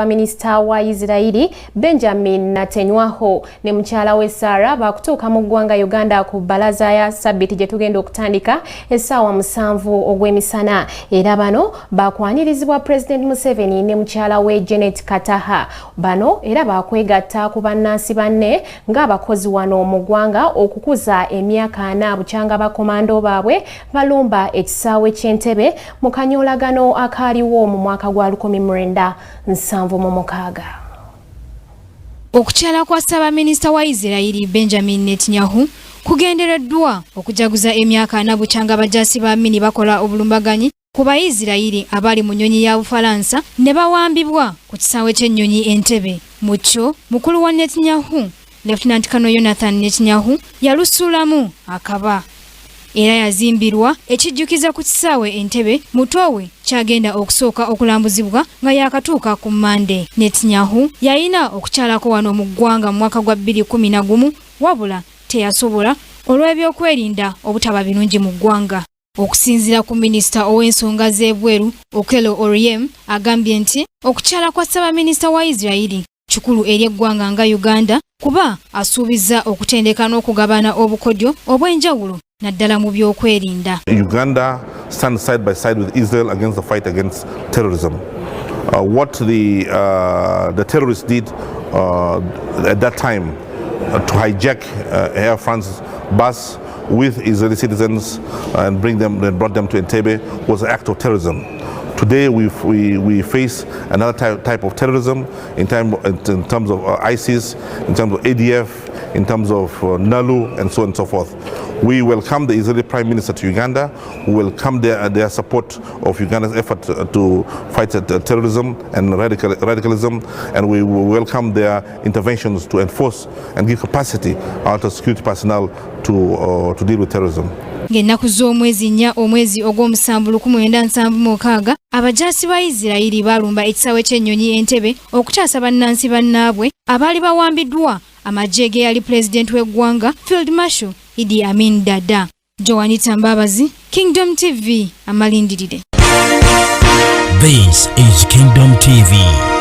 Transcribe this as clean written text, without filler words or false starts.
Minisita wa Israeli Benjamin Netanyahu ne mukyala we Sarah bakutuuka mu ggwanga Uganda ku balaza ya Sabiti gye tugenda okutandika essaawa 7 ogw'emisana. Era bano bakwanirizibwa President Museveni ne mukyala we Janet Kataha. Bano era bakwegatta ku bannansi banne ng'abakozi wano mu ggwanga okukuza emyaka 4 bukyanga bakomando baabwe balumba ekisaawe ky'Entebbe mu kanyolagano akaaliwo mu mwaka gwa 1976. Okukyala kwa Ssaabaminisita wa Israeli Benjamin Netanyahu kugendereddwa okujaguza emyaka 4 bukyanga bajaasi ba Amini bakola obulumbaganyi ku Bayisirayiri abali mu nnyonyi ya Bufalansa ne bawambibwa ku kisaawe ky'ennyonyi Entebbe. Mu kyo mukulu wa Netanyahu Lieutenant Colonel Jonathan Netanyahu yalusulamu akaba era yazimbirwa ekijjukiza ku kisaawe Entebbe mutwe kyagenda okusooka okulambuzibwa nga yakatuuka ku Monday. Netanyahu yalina okukyalako wano mu ggwanga mu mwaka gwa 2011 wabula teyasobola olw'ebyokwerinda obutaba birungi mu ggwanga. Okusinziira ku minisita ow'ensonga z'ebweru Okello Oryem agambye nti okukyala kwa Ssaabaminisita wa Israeli kikulu eri eggwanga nga Uganda kuba asuubizza okutendeka n'okugabana obukodyo obw'enjawulo naddala mu byokwerinda. Uganda stands side by side with Israel against the fight against terrorism. What the terrorists did at that time to hijack Air France bus with Israeli citizens and brought them to Entebbe was an act of terrorism. Today we face another type of terrorism in terms of ISIS, in terms of ADF, in terms of NALU and so on and so forth. We welcome the Israeli Prime Minister to Uganda. We welcome their support of Uganda's effort to fight terrorism and radicalism, and we welcome their interventions to enforce and give capacity out of security personnel to deal with terrorism. Ng'ennaku z'omwezi 4 omwezi ogw'omusanvu 1976 abajaasi ba Isirayiri balumba ekisaawe ky'ennyonyi Entebbe okutaasa bannansi bannaabwe abaali bawambiddwa amagye ge yali President w'eggwanga Field Marshal Idi Amin Dada. Joanita Mbabazi, Kingdom TV, amalindirire. This is Kingdom TV.